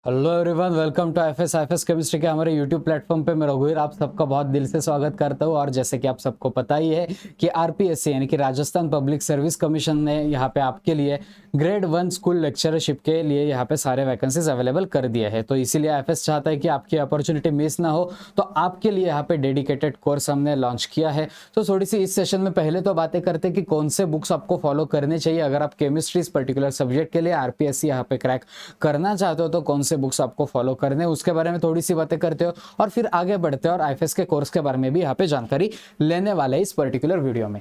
Hello everyone, welcome to FS chemistry के हमारे YouTube platform पे मैं रघुवीर आप सबका बहुत दिल से स्वागत करता हूँ। और जैसे कि आप सबको पता ही है कि आरपीएससी यानी कि राजस्थान पब्लिक सर्विस कमीशन ने यहाँ पे आपके लिए ग्रेड 1 स्कूल लेक्चरशिप के लिए यहाँ पे सारे वैकेंसीज अवेलेबल कर दिया है। तो इसीलिए एफएस चाहता है कि आपकी अपॉर्चुनिटी मिस ना हो, तो आपके लिए यहाँ पे डेडिकेटेड कोर्स हमने लॉन्च किया है। तो थोड़ी सी इस सेशन में पहले तो बातें करते हैं कि कौन से बुक्स आपको फॉलो करने चाहिए अगर आप केमिस्ट्री इस पर्टिकुलर सब्जेक्ट के लिए आरपीएससी यहाँ पे क्रैक करना चाहते हो, तो कौन से बुक्स आपको फॉलो करने हैं उसके बारे में थोड़ी सी बातें करते हो और फिर आगे बढ़ते हैं और आईएफएस के कोर्स के बारे में भी यहाँ पे जानकारी लेने वाले हैं इस पर्टिकुलर वीडियो में।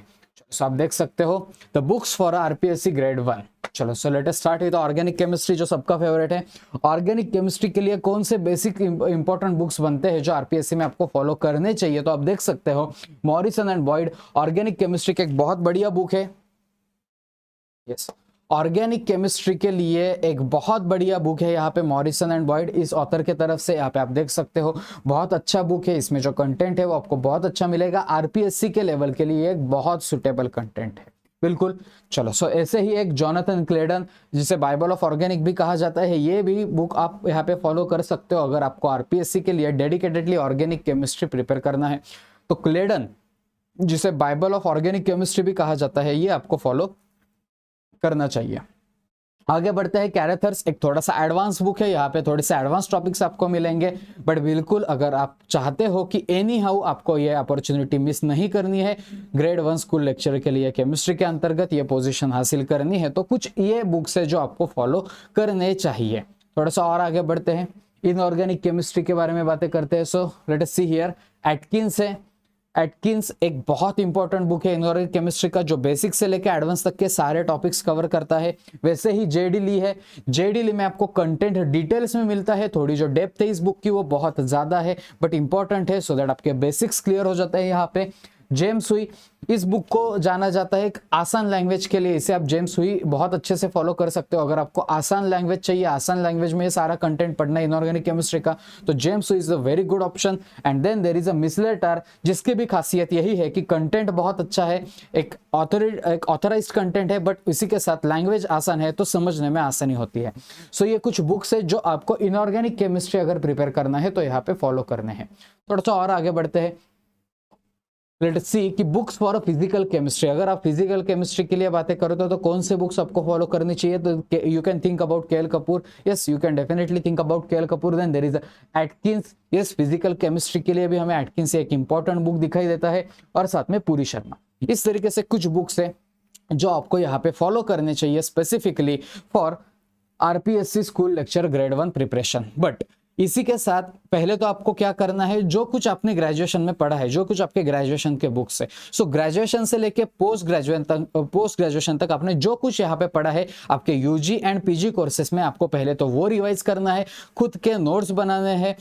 सो आप देख सकते हो the books for RPSC grade 1। चलो so let us start with organic chemistry, जो सबका फेवरेट है। ऑर्गेनिक केमिस्ट्री के लिए कौन से बेसिक इंपॉर्टेंट बुक्स बनते हैं जो आरपीएससी में आपको फॉलो करने चाहिए, तो आप देख सकते हो Morrison and Boyd organic chemistry का एक बहुत बढ़िया बुक है। यस, ऑर्गेनिक केमिस्ट्री के लिए एक बहुत बढ़िया बुक है यहाँ पे मॉरिसन एंड बॉयड इस ऑथर के तरफ से। यहाँ पे आप देख सकते हो बहुत अच्छा बुक है, इसमें जो कंटेंट है वो आपको बहुत अच्छा मिलेगा। आरपीएससी के लेवल के लिए एक बहुत सुटेबल कंटेंट है, बिल्कुल। चलो सो ऐसे ही एक जॉनथन क्लेडन, जिसे बाइबल ऑफ ऑर्गेनिक भी कहा जाता है, ये भी बुक आप यहाँ पे फॉलो कर सकते हो अगर आपको आरपीएससी के लिए डेडिकेटेडली ऑर्गेनिक केमिस्ट्री प्रिपेयर करना है। तो क्लेडन, जिसे बाइबल ऑफ ऑर्गेनिक केमिस्ट्री भी कहा जाता है, ये आपको फॉलो करना चाहिए। आगे बढ़ते हैं कैरेथर्स, एक थोड़ा सा एडवांस बुक है, यहाँ पे थोड़े से एडवांस टॉपिक्स आपको मिलेंगे। बट बिल्कुल अगर आप चाहते हो कि एनी हाउ आपको ये अपॉर्चुनिटी मिस नहीं करनी है, ग्रेड 1 स्कूल लेक्चर के लिए केमिस्ट्री के अंतर्गत ये पोजीशन हासिल करनी है, तो कुछ ये बुक्स है जो आपको फॉलो करने चाहिए। थोड़ा सा और आगे बढ़ते हैं, इनऑर्गेनिक केमिस्ट्री के बारे में बातें करते हैं। So let us see here, Atkins है। एटकिंस एक बहुत इंपॉर्टेंट बुक है इनऑर्गेनिक केमिस्ट्री का, जो बेसिक से लेकर एडवांस तक के सारे टॉपिक्स कवर करता है। वैसे ही जेडी ली है, जेडी ली में आपको कंटेंट डिटेल्स में मिलता है, थोड़ी जो डेप्थ है इस बुक की वो बहुत ज्यादा है बट इंपॉर्टेंट है, सो दैट आपके बेसिक्स क्लियर हो जाता है। यहाँ पे जेम्स हुई, इस बुक को जाना जाता है एक आसान लैंग्वेज के लिए, इसे आप जेम्स हुई बहुत अच्छे से फॉलो कर सकते हो। अगर आपको आसान लैंग्वेज चाहिए, आसान लैंग्वेज में ये सारा कंटेंट पढ़ना है इनऑर्गेनिक केमिस्ट्री का, तो जेम्स हुई is a very good option. And then there is a मिसलेटर, जिसकी भी खासियत यही है कि कंटेंट बहुत अच्छा है, एक ऑथराइज्ड कंटेंट है, बट इसी के साथ लैंग्वेज आसान है तो समझने में आसानी होती है। सो ये कुछ बुक्स है जो आपको इनऑर्गेनिक केमिस्ट्री अगर प्रिपेयर करना है तो यहाँ पे फॉलो करने हैं। थोड़ा सा और आगे बढ़ते हैं, लेट्स सी कि बुक्स फॉर फिजिकल केमिस्ट्री। अगर आप फिजिकल केमिस्ट्री के लिए बातें करो तो कौन से बुक्स आपको फॉलो करनी चाहिए, तो you can think about KL Kapoor. Yes, you can definitely think about KL Kapoor. Then there is Atkins. Yes, physical chemistry के लिए भी हमें एटकिंस एक इंपॉर्टेंट बुक दिखाई देता है, और साथ में पूरी शर्मा। इस तरीके से कुछ बुक्स है जो आपको यहाँ पे फॉलो करने चाहिए specifically for RPSC school lecture grade 1 preparation. But इसी के साथ पहले तो आपको क्या करना है, जो कुछ आपने ग्रेजुएशन में पढ़ा है, जो कुछ आपके ग्रेजुएशन के बुक्स है, सो ग्रेजुएशन से लेके पोस्ट ग्रेजुएशन तक आपने जो कुछ यहाँ पे पढ़ा है आपके यूजी एंड पीजी कोर्सेस में, आपको पहले तो वो रिवाइज करना है, खुद के नोट्स बनाने हैं।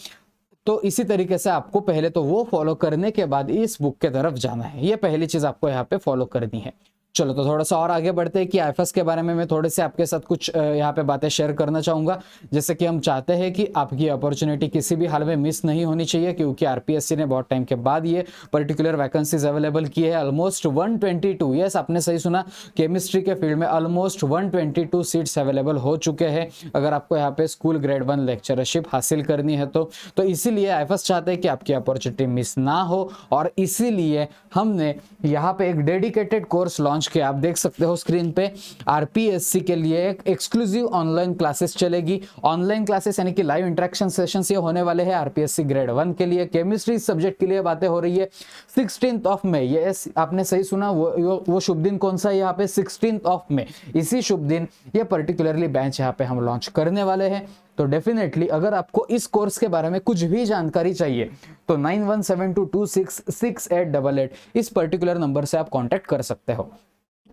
तो इसी तरीके से आपको पहले तो वो फॉलो करने के बाद इस बुक के तरफ जाना है, ये पहली चीज आपको यहाँ पे फॉलो करनी है। चलो तो थोड़ा सा और आगे बढ़ते हैं कि आईएफएस के बारे में मैं थोड़े से आपके साथ कुछ यहाँ पे बातें शेयर करना चाहूंगा। जैसे कि हम चाहते हैं कि आपकी अपॉर्चुनिटी किसी भी हाल में मिस नहीं होनी चाहिए, क्योंकि आरपीएससी ने बहुत टाइम के बाद ये पर्टिकुलर वैकेंसीज अवेलेबल की है। ऑलमोस्ट 122, यस आपने सही सुना, केमिस्ट्री के फील्ड में ऑलमोस्ट 122 सीट्स अवेलेबल हो चुके हैं अगर आपको यहाँ पे स्कूल ग्रेड 1 लेक्चरशिप हासिल करनी है तो इसीलिए आईएफएस चाहते हैं कि आपकी अपॉर्चुनिटी मिस ना हो, और इसीलिए हमने यहाँ पे एक डेडिकेटेड कोर्स लॉन्च कि आप देख सकते हो स्क्रीन पे, आरपीएससी के लिए एक एक्सक्लूसिव ऑनलाइन क्लासेस चलेगी। ऑनलाइन क्लासेस यानी कि लाइव इंटरेक्शन सेशंस ये होने वाले हैं आरपीएससी ग्रेड 1 के लिए। केमिस्ट्री सब्जेक्ट के लिए बातें हो रही है 16 मई। ये आपने सही सुना, वो शुभ दिन कौन सा है यहाँ पे, 16 मई। इसी शुभ दिन ये पर्टिकुलरली बैच यहाँ पे हम लॉन्च करने वाले हैं। तो डेफिनेटली अगर आपको इस कोर्स के बारे में कुछ भी जानकारी चाहिए तो 9172266888 इस पर्टिकुलर नंबर से आप कांटेक्ट कर सकते हो।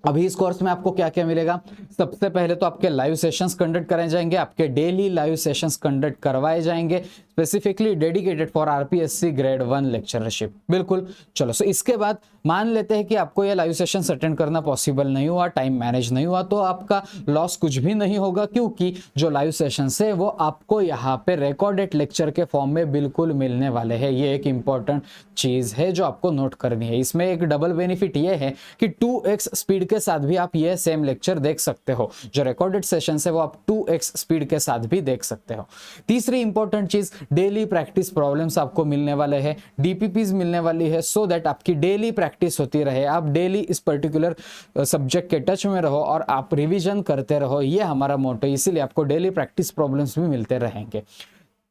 अभी इस कोर्स में आपको क्या क्या मिलेगा, सबसे पहले तो आपके लाइव सेशंस कंडक्ट कराए जाएंगे, आपके डेली लाइव सेशंस कंडक्ट करवाए जाएंगे specifically dedicated for RPSC grade 1 lectureship. बिल्कुल। चलो, सो इसके बाद मान लेते हैं कि आपको ये लाइव सेशंस अटेंड करना पॉसिबल नहीं हुआ, टाइम मैनेज नहीं हुआ, तो आपका लॉस कुछ भी नहीं होगा, क्योंकि जो लाइव सेशंस है वो आपको यहाँ पे रिकॉर्डेड लेक्चर के फॉर्म में बिल्कुल मिलने वाले हैं। ये एक इंपॉर्टेंट चीज है जो आपको नोट करनी है। इसमें एक डबल बेनिफिट ये है कि 2x स्पीड के साथ भी आप ये सेम लेक्चर देख सकते हो। जो रिकॉर्डेड सेशन है वो आप 2x स्पीड के साथ भी देख सकते हो। तीसरी इंपॉर्टेंट चीज, डेली प्रैक्टिस प्रॉब्लम्स आपको मिलने वाले हैं, डीपीपीज मिलने वाली है, सो दैट आपकी डेली प्रैक्टिस होती रहे, आप डेली इस पर्टिकुलर सब्जेक्ट के टच में रहो और आप रिवीजन करते रहो। ये हमारा मोटो है, इसीलिए आपको डेली प्रैक्टिस प्रॉब्लम्स भी मिलते रहेंगे।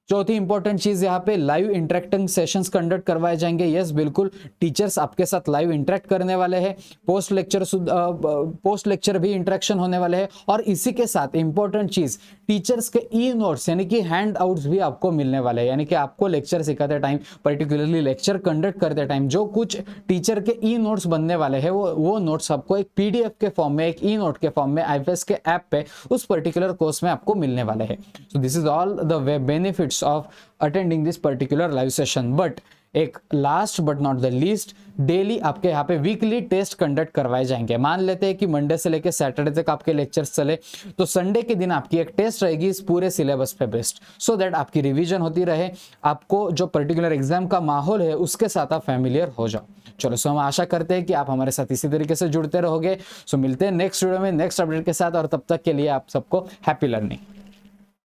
चौथी इंपॉर्टेंट चीज, यहाँ पे लाइव इंटरेक्टिंग सेशंस कंडक्ट करवाए जाएंगे। यस, बिल्कुल, टीचर्स आपके साथ लाइव इंटरेक्ट करने वाले हैं। पोस्ट लेक्चर भी इंटरेक्शन होने वाले हैं। और इसी के साथ इंपॉर्टेंट चीज, टीचर्स के ई नोट्स यानी कि हैंड आउट्स भी आपको मिलने वाले हैं। यानी कि आपको लेक्चर सिखाते टाइम, पर्टिकुलरली लेक्चर कंडक्ट करते टाइम जो कुछ टीचर के ई नोट्स बनने वाले हैं वो नोट्स आपको एक पीडीएफ के फॉर्म में, एक ई नोट के फॉर्म में आईएफएस के ऐप पे उस पर्टिकुलर कोर्स में आपको मिलने वाले हैं। So this is all the benefits of attending this particular live session। but एक last but not the least, daily आपके यहाँ पे वीकली टेस्ट कंडक्ट करवाए जाएंगे। मान लेते हैं कि मंडे से लेकर सैटरडे तक आपके लेक्चर्स चले, तो संडे के दिन आपकी एक टेस्ट रहेगी इस पूरे सिलेबस पे बेस्ड, सो दैट आपकी रिवीजन होती रहे, आपको जो पर्टिकुलर एग्जाम का माहौल है उसके साथ आप फैमिलियर हो जाओ। चलो, सो हम आशा करते हैं कि आप हमारे साथ इसी तरीके से जुड़ते रहोगे। सो मिलते हैं नेक्स्ट वीडियो में नेक्स्ट अपडेट के साथ, और तब तक के लिए आप सबको हैप्पी लर्निंग।